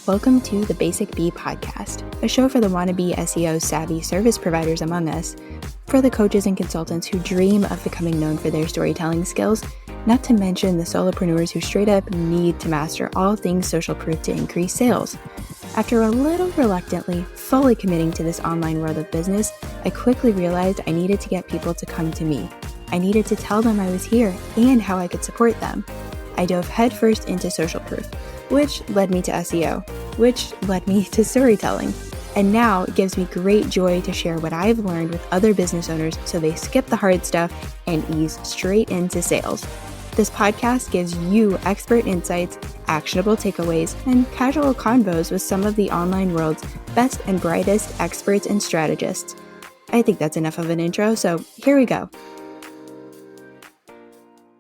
Welcome to the Basic Bee podcast, a show for the wannabe SEO savvy service providers among us, for the coaches and consultants who dream of becoming known for their storytelling skills, not to mention the solopreneurs who straight up need to master all things social proof to increase sales. After a little reluctantly fully committing to this online world of business, I quickly realized I needed to get people to come to me. I needed to tell them I was here and how I could support them. I dove headfirst into social proof, which led me to SEO, which led me to storytelling. And now it gives me great joy to share what I've learned with other business owners so they skip the hard stuff and ease straight into sales. This podcast gives you expert insights, actionable takeaways, and casual convos with some of the online world's best and brightest experts and strategists. I think that's enough of an intro, so here we go.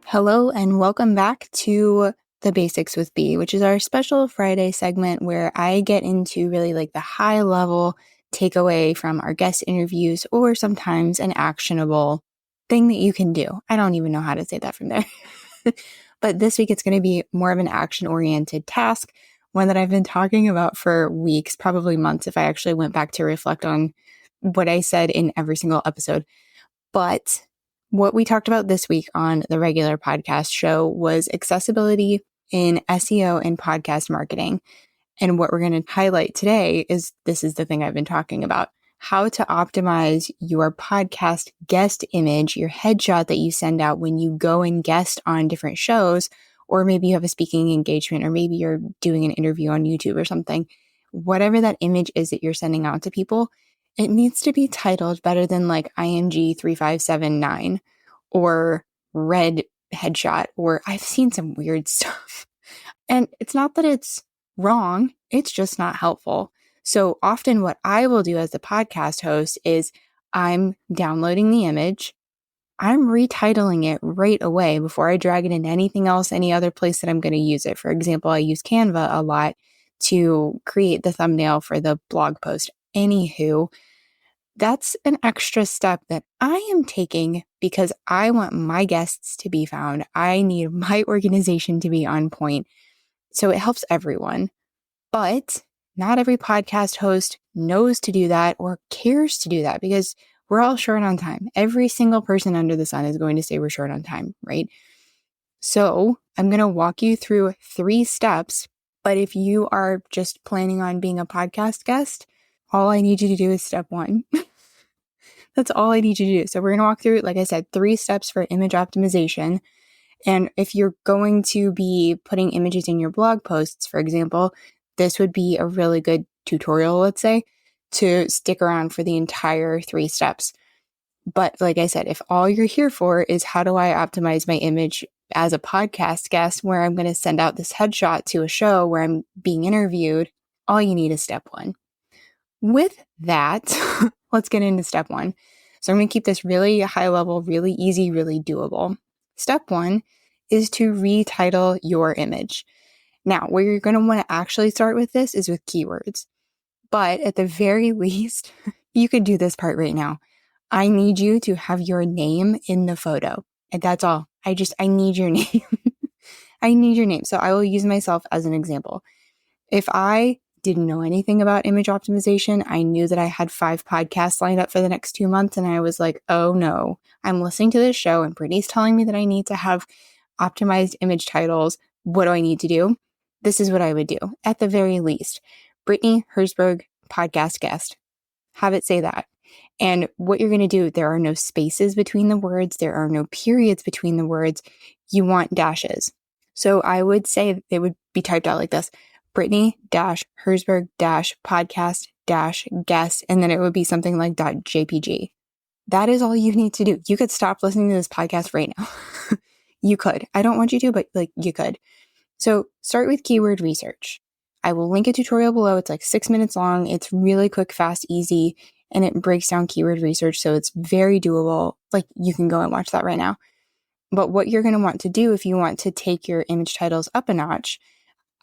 Hello and welcome back to The Basics with B, which is our special Friday segment where I get into really like the high level takeaway from our guest interviews or sometimes an actionable thing that you can do. I don't even know how to say that from there. But this week it's going to be more of an action-oriented task, one that I've been talking about for weeks, probably months if I actually went back to reflect on what I said in every single episode. But what we talked about this week on the regular podcast show was accessibility in SEO and podcast marketing. And what we're going to highlight today is this is the thing I've been talking about, how to optimize your podcast guest image, your headshot that you send out when you go and guest on different shows, or maybe you have a speaking engagement, or maybe you're doing an interview on YouTube or something. Whatever that image is that you're sending out to people, it needs to be titled better than like IMG 3579 or red headshot, or I've seen some weird stuff. And it's not that it's wrong, it's just not helpful. So often what I will do as the podcast host is I'm downloading the image, I'm retitling it right away before I drag it into anything else, any other place that I'm going to use it. For example, I use Canva a lot to create the thumbnail for the blog post. Anywho, that's an extra step that I am taking because I want my guests to be found. I need my organization to be on point. So it helps everyone. But not every podcast host knows to do that or cares to do that because we're all short on time. Every single person under the sun is going to say we're short on time, right? So I'm going to walk you through 3 steps. But if you are just planning on being a podcast guest, all I need you to do is step 1. That's all I need you to do. So we're going to walk through, like I said, 3 steps for image optimization. And if you're going to be putting images in your blog posts, for example, this would be a really good tutorial, let's say, to stick around for the entire 3 steps. But like I said, if all you're here for is how do I optimize my image as a podcast guest where I'm going to send out this headshot to a show where I'm being interviewed, all you need is step 1. With that, let's get into step 1. So I'm going to keep this really high level, really easy, really doable. Step 1 is to retitle your image. Now, where you're going to want to actually start with this is with keywords. But at the very least, you could do this part right now. I need you to have your name in the photo. And that's all. I need your name. I need your name. So I will use myself as an example. If I didn't know anything about image optimization, I knew that I had 5 podcasts lined up for the next 2 months. And I was like, oh no, I'm listening to this show and Brittany's telling me that I need to have optimized image titles. What do I need to do? This is what I would do. At the very least, Brittany Herzberg, podcast guest. Have it say that. And what you're going to do, there are no spaces between the words. There are no periods between the words. You want dashes. So I would say they would be typed out like this. Brittany-Herzberg-podcast-guest, and then it would be something like .jpg. That is all you need to do. You could stop listening to this podcast right now. You could. I don't want you to, but you could. So start with keyword research. I will link a tutorial below. It's like 6 minutes long. It's really quick, fast, easy, and it breaks down keyword research. So it's very doable. You can go and watch that right now. But what you're going to want to do if you want to take your image titles up a notch,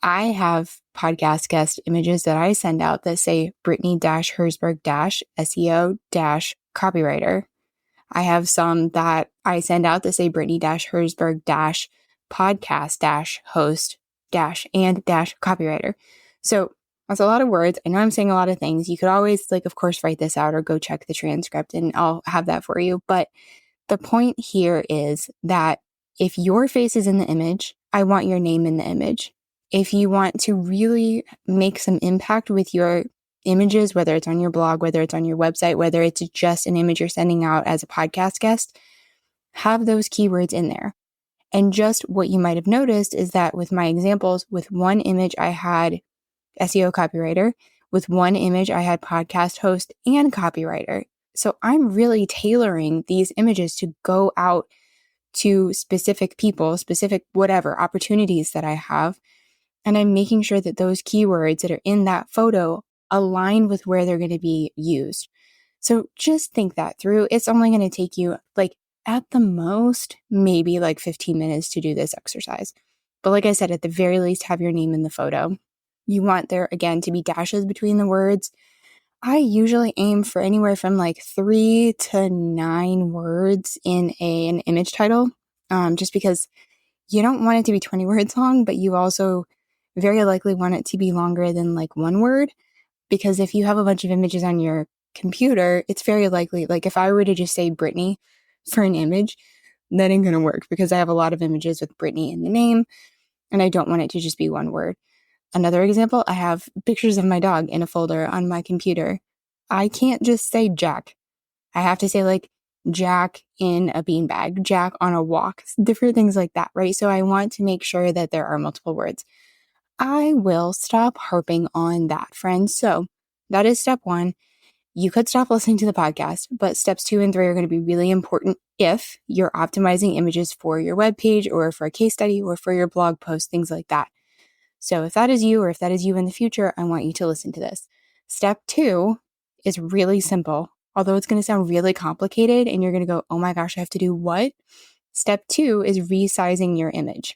I have podcast guest images that I send out that say Brittany-Herzberg-SEO-copywriter. I have some that I send out that say Brittany-Herzberg-podcast-host-and-copywriter. So That's a lot of words. I know I'm saying a lot of things. You could always, like, of course, write this out or go check the transcript and I'll have that for you. But the point here is that if your face is in the image, I want your name in the image. If you want to really make some impact with your images, whether it's on your blog, whether it's on your website, whether it's just an image you're sending out as a podcast guest, have those keywords in there. And just what you might have noticed is that with my examples, with one image, I had SEO copywriter. With one image, I had podcast host and copywriter. So I'm really tailoring these images to go out to specific people, specific whatever opportunities that I have. And I'm making sure that those keywords that are in that photo align with where they're going to be used. So just think that through. It's only going to take you at the most, maybe 15 minutes to do this exercise. But like I said, at the very least, have your name in the photo. You want there, again, to be dashes between the words. I usually aim for anywhere from 3 to 9 words in an image title, just because you don't want it to be 20 words long, but you also very likely want it to be longer than one word, because if you have a bunch of images on your computer, it's very likely, if I were to just say Brittany for an image, that ain't gonna work because I have a lot of images with Brittany in the name, and I don't want it to just be one word. Another example, I have pictures of my dog in a folder on my computer. I can't just say Jack. I have to say Jack in a beanbag, Jack on a walk, different things like that, right? So I want to make sure that there are multiple words. I will stop harping on that, friends. So that is step 1. You could stop listening to the podcast, but steps 2 and 3 are going to be really important if you're optimizing images for your webpage or for a case study or for your blog post, things like that. So if that is you, or if that is you in the future, I want you to listen to this. Step 2 is really simple, although it's going to sound really complicated and you're going to go, oh my gosh, I have to do what? Step 2 is resizing your image.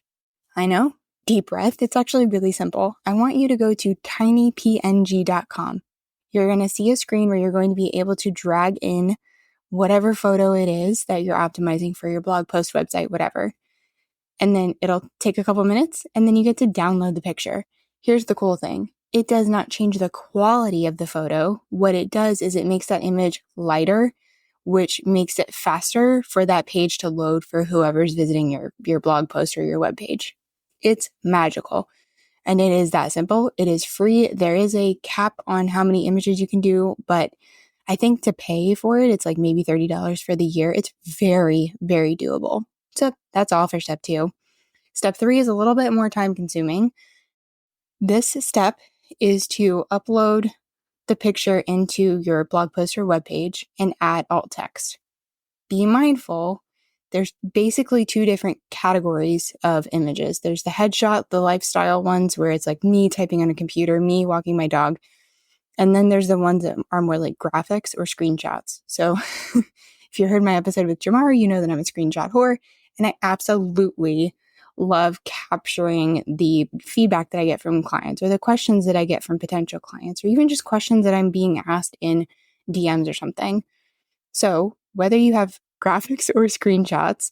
I know, deep breath. It's actually really simple. I want you to go to tinypng.com. You're going to see a screen where you're going to be able to drag in whatever photo it is that you're optimizing for your blog post, website, whatever. And then it'll take a couple minutes and then you get to download the picture. Here's the cool thing. It does not change the quality of the photo. What it does is it makes that image lighter, which makes it faster for that page to load for whoever's visiting your blog post or your webpage. It's magical. And it is that simple. It is free. There is a cap on how many images you can do, but I think to pay for it, it's maybe $30 for the year. It's very, very doable. So that's all for step 2. Step 3 is a little bit more time consuming. This step is to upload the picture into your blog post or webpage and add alt text. Be mindful. There's basically 2 different categories of images. There's the headshot, the lifestyle ones where it's me typing on a computer, me walking my dog. And then there's the ones that are more graphics or screenshots. So if you heard my episode with Jamara, you know that I'm a screenshot whore. And I absolutely love capturing the feedback that I get from clients or the questions that I get from potential clients or even just questions that I'm being asked in DMs or something. So whether you have graphics or screenshots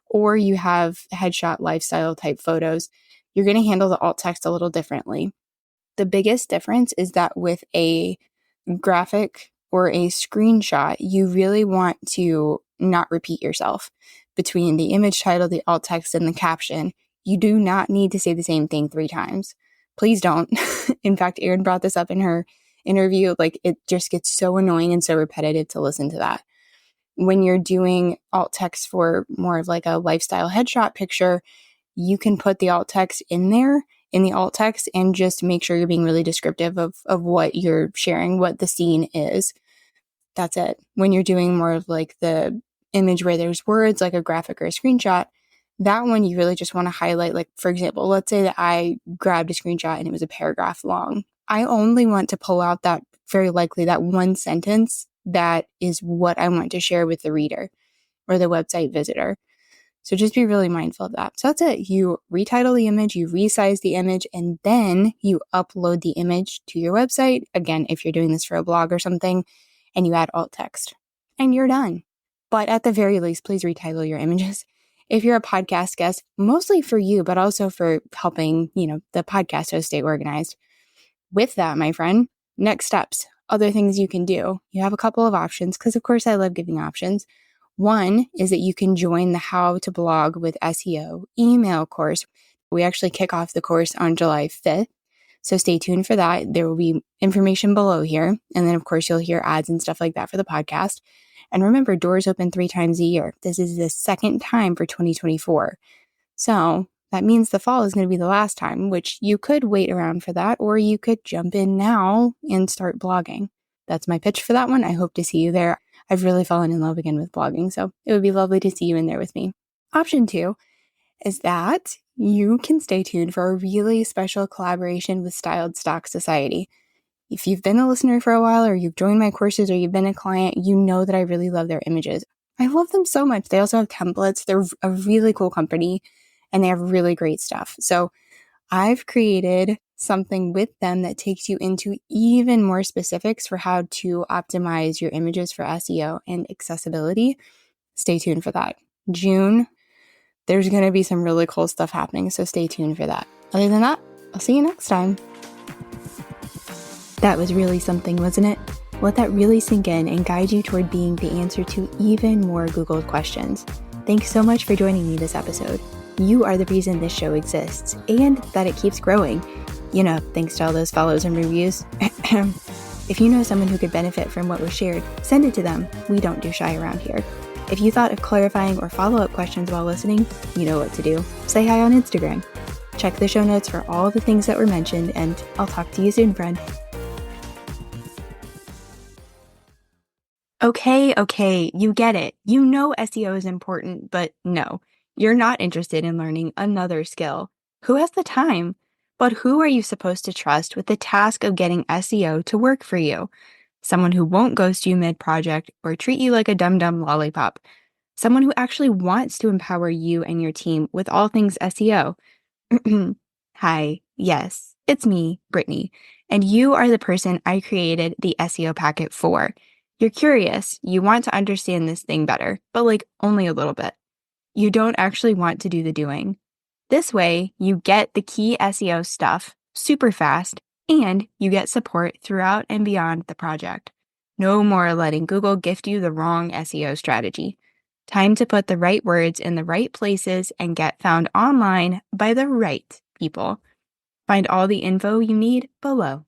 or you have headshot lifestyle type photos, you're going to handle the alt text a little differently. The biggest difference is that with a graphic or a screenshot, you really want to not repeat yourself between the image title, the alt text, and the caption. You do not need to say the same thing 3 times. Please don't. In fact, Erin brought this up in her interview. It just gets so annoying and so repetitive to listen to that. When you're doing alt text for more of a lifestyle headshot picture, you can put the alt text in there in the alt text and just make sure you're being really descriptive of what you're sharing, what the scene is. That's it. When you're doing more of the image where there's words, like a graphic or a screenshot, that one you really just want to highlight. For example, let's say that I grabbed a screenshot and it was a paragraph long. I only want to pull out that very likely that one sentence that is what I want to share with the reader or the website visitor. So just be really mindful of that. So that's it. You retitle the image, you resize the image, and then you upload the image to your website. Again, if you're doing this for a blog or something, and you add alt text. And you're done. But at the very least, please retitle your images. If you're a podcast guest, mostly for you, but also for helping, the podcast host stay organized, With that, my friend, next steps, other things you can do. You have a couple of options because, of course, I love giving options. One is that you can join the How to Blog with SEO email course. We actually kick off the course on July 5th. So stay tuned for that. There will be information below here. And then, of course, you'll hear ads and stuff like that for the podcast. And remember, doors open 3 times a year. This is the second time for 2024. So that means the fall is going to be the last time, which you could wait around for that, or you could jump in now and start blogging. That's my pitch for that one. I hope to see you there. I've really fallen in love again with blogging, so it would be lovely to see you in there with me. Option 2 is that you can stay tuned for a really special collaboration with Styled Stock Society. If you've been a listener for a while, or you've joined my courses, or you've been a client, you know that I really love their images. I love them so much. They also have templates. They're a really cool company, and they have really great stuff. So I've created something with them that takes you into even more specifics for how to optimize your images for SEO and accessibility. Stay tuned for that. June, there's going to be some really cool stuff happening, so stay tuned for that. Other than that, I'll see you next time. That was really something, wasn't it? Let that really sink in and guide you toward being the answer to even more Googled questions. Thanks so much for joining me this episode. You are the reason this show exists and that it keeps growing. You know, thanks to all those follows and reviews. If you know someone who could benefit from what was shared, send it to them. We don't do shy around here. If you thought of clarifying or follow-up questions while listening, you know what to do. Say hi on Instagram. Check the show notes for all the things that were mentioned, and I'll talk to you soon, friend. Okay, you get it. You know SEO is important, but no, you're not interested in learning another skill. Who has the time? But who are you supposed to trust with the task of getting SEO to work for you? Someone who won't ghost you mid-project or treat you like a dum-dum lollipop. Someone who actually wants to empower you and your team with all things SEO. Hi, yes, it's me, Brittany, and you are the person I created the SEO packet for. You're curious, you want to understand this thing better, but like only a little bit. You don't actually want to do the doing. This way, you get the key SEO stuff super fast, and you get support throughout and beyond the project. No more letting Google gift you the wrong SEO strategy. Time to put the right words in the right places and get found online by the right people. Find all the info you need below.